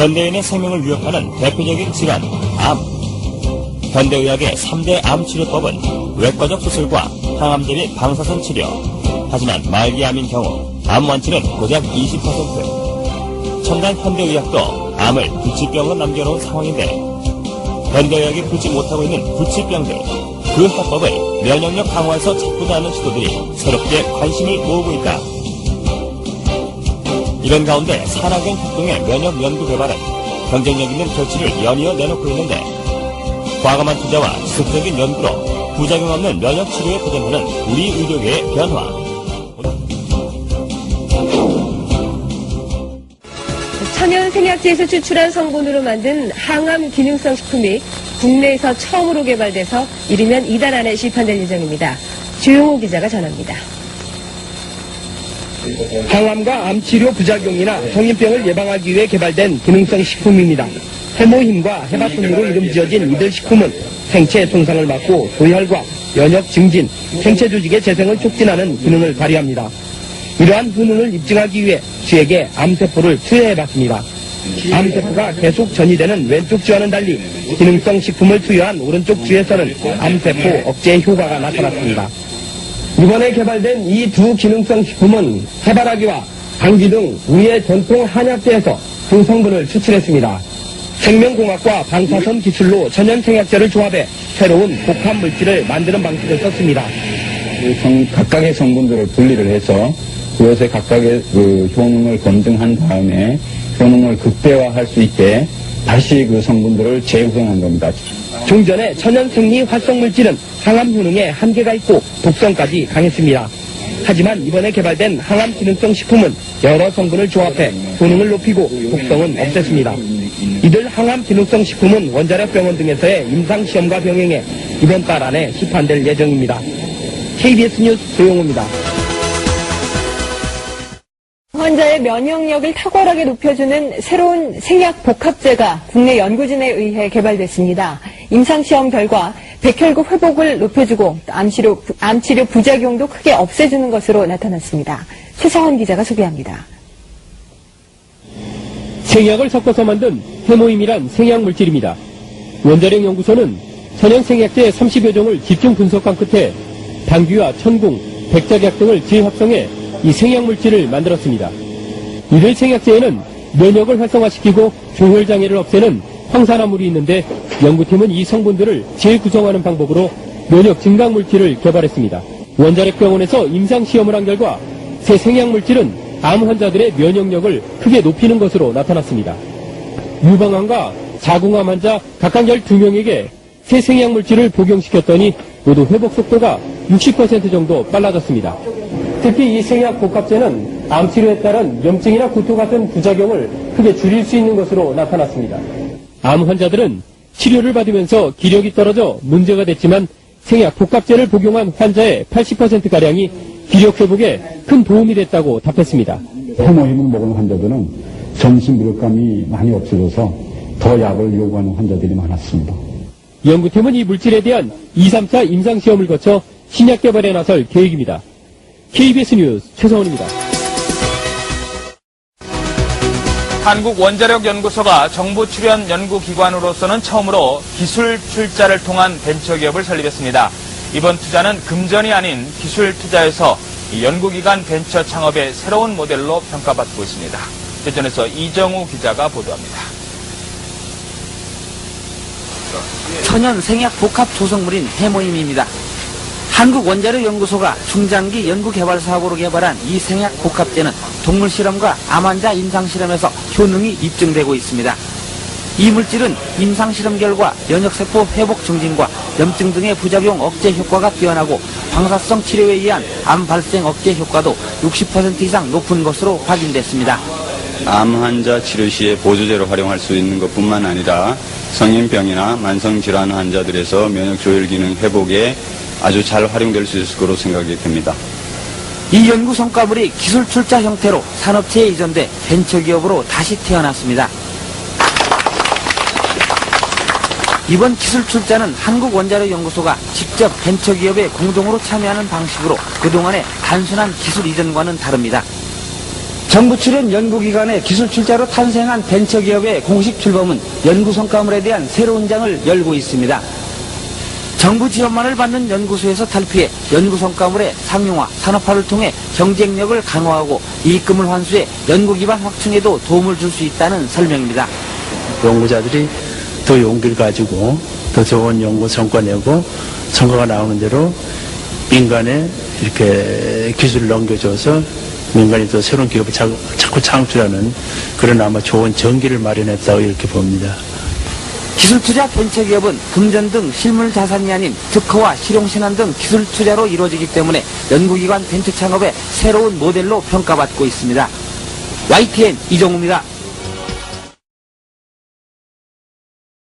현대인의 생명을 위협하는 대표적인 질환, 암. 현대의학의 3대 암 치료법은 외과적 수술과 항암 대비 방사선 치료. 하지만 말기암인 경우 암 완치는 고작 20%. 첨단 현대의학도 암을 불치병으로 남겨놓은 상황인데 현대의학이 풀지 못하고 있는 불치병들, 그 해법을 면역력 강화에서 찾고자 하는 시도들이 새롭게 관심을 모으고 있다. 이런 가운데 산화경 활동의 면역 연구 개발은 경쟁력 있는 결실을 연이어 내놓고 있는데 과감한 투자와 지속적인 연구로 부작용 없는 면역 치료에 도전하는 우리 의료계의 변화. 천연 생약제에서 추출한 성분으로 만든 항암 기능성 식품이 국내에서 처음으로 개발돼서 이르면 이달 안에 시판될 예정입니다. 주용호 기자가 전합니다. 항암과 암치료 부작용이나 성인병을 예방하기 위해 개발된 기능성 식품입니다. 해모힘과 해바순으로 이름 지어진 이들 식품은 생체 손상을 막고 소혈과 면역 증진, 생체 조직의 재생을 촉진하는 기능을 발휘합니다. 이러한 효능을 입증하기 위해 쥐에게 암세포를 투여해봤습니다. 암세포가 계속 전이되는 왼쪽 쥐와는 달리 기능성 식품을 투여한 오른쪽 쥐에서는 암세포 억제 효과가 나타났습니다. 이번에 개발된 이 두 기능성 식품은 해바라기와 당귀 등 우리의 전통 한약재에서 그 성분을 추출했습니다. 생명공학과 방사선 기술로 천연생약제를 조합해 새로운 복합 물질을 만드는 방식을 썼습니다. 각각의 성분들을 분리를 해서 그것의 각각의 효능을 검증한 다음에 효능을 극대화할 수 있게 다시 그 성분들을 재구성한 겁니다. 종전의 천연생리 활성물질은 항암 효능에 한계가 있고 독성까지 강했습니다. 하지만 이번에 개발된 항암 기능성 식품은 여러 성분을 조합해 효능을 높이고 독성은 없앴습니다. 이들 항암 기능성 식품은 원자력 병원 등에서의 임상시험과 병행해 이번 달 안에 시판될 예정입니다. KBS 뉴스 조용호입니다. 환자의 면역력을 탁월하게 높여주는 새로운 생약 복합제가 국내 연구진에 의해 개발됐습니다. 임상시험 결과 백혈구 회복을 높여주고 암치료 부작용도 크게 없애주는 것으로 나타났습니다. 최상원 기자가 소개합니다. 생약을 섞어서 만든 해모임이란 생약물질입니다. 원자력 연구소는 천연생약제 30여 종을 집중 분석한 끝에 당귀와 천궁, 백작약 등을 재합성해 이 생약물질을 만들었습니다. 이들 생약제에는 면역을 활성화시키고 조혈장애를 없애는 황산화물이 있는데 연구팀은 이 성분들을 재구성하는 방법으로 면역 증강물질을 개발했습니다. 원자력병원에서 임상시험을 한 결과 새 생약물질은 암 환자들의 면역력을 크게 높이는 것으로 나타났습니다. 유방암과 자궁암 환자 각각 12명에게 새 생약물질을 복용시켰더니 모두 회복 속도가 60% 정도 빨라졌습니다. 특히 이 생약 복합제는 암치료에 따른 염증이나 구토 같은 부작용을 크게 줄일 수 있는 것으로 나타났습니다. 암 환자들은 치료를 받으면서 기력이 떨어져 문제가 됐지만 생약 복합제를 복용한 환자의 80%가량이 기력 회복에 큰 도움이 됐다고 답했습니다. 해모임을 먹은 환자들은 전신 무력감이 많이 없어져서 더 약을 요구하는 환자들이 많았습니다. 연구팀은 이 물질에 대한 2, 3차 임상시험을 거쳐 신약 개발에 나설 계획입니다. KBS 뉴스 최성원입니다. 한국원자력연구소가 정부 출연 연구기관으로서는 처음으로 기술 출자를 통한 벤처기업을 설립했습니다. 이번 투자는 금전이 아닌 기술 투자에서 연구기관 벤처 창업의 새로운 모델로 평가받고 있습니다. 대전에서 이정우 기자가 보도합니다. 천연 생약 복합 조성물인 해모임입니다. 한국원자력연구소가 중장기 연구개발 사업으로 개발한 이 생약 복합제는 동물 실험과 암 환자 임상실험에서 효능이 입증되고 있습니다. 이 물질은 임상실험 결과 면역세포 회복 증진과 염증 등의 부작용 억제 효과가 뛰어나고 방사성 치료에 의한 암 발생 억제 효과도 60% 이상 높은 것으로 확인됐습니다. 암 환자 치료 시에 보조제로 활용할 수 있는 것뿐만 아니라 성인병이나 만성질환 환자들에서 면역 조절 기능 회복에 아주 잘 활용될 수 있을 거로 생각이 됩니다. 이 연구 성과물이 기술 출자 형태로 산업체에 이전돼 벤처기업으로 다시 태어났습니다. 이번 기술 출자는 한국원자력연구소가 직접 벤처기업에 공동으로 참여하는 방식으로 그동안의 단순한 기술 이전과는 다릅니다. 정부 출연 연구기관의 기술 출자로 탄생한 벤처기업의 공식 출범은 연구 성과물에 대한 새로운 장을 열고 있습니다. 정부 지원만을 받는 연구소에서 탈피해 연구 성과물의 상용화, 산업화를 통해 경쟁력을 강화하고 이익금을 환수해 연구 기반 확충에도 도움을 줄 수 있다는 설명입니다. 연구자들이 더 용기를 가지고 더 좋은 연구 성과 내고 성과가 나오는 대로 민간에 이렇게 기술을 넘겨줘서 민간이 또 새로운 기업을 자꾸 창출하는 그런 아마 좋은 전기를 마련했다고 이렇게 봅니다. 기술투자 벤처기업은 금전 등 실물 자산이 아닌 특허와 실용신안 등 기술 투자로 이루어지기 때문에 연구기관 벤처 창업의 새로운 모델로 평가받고 있습니다. YTN 이정우입니다.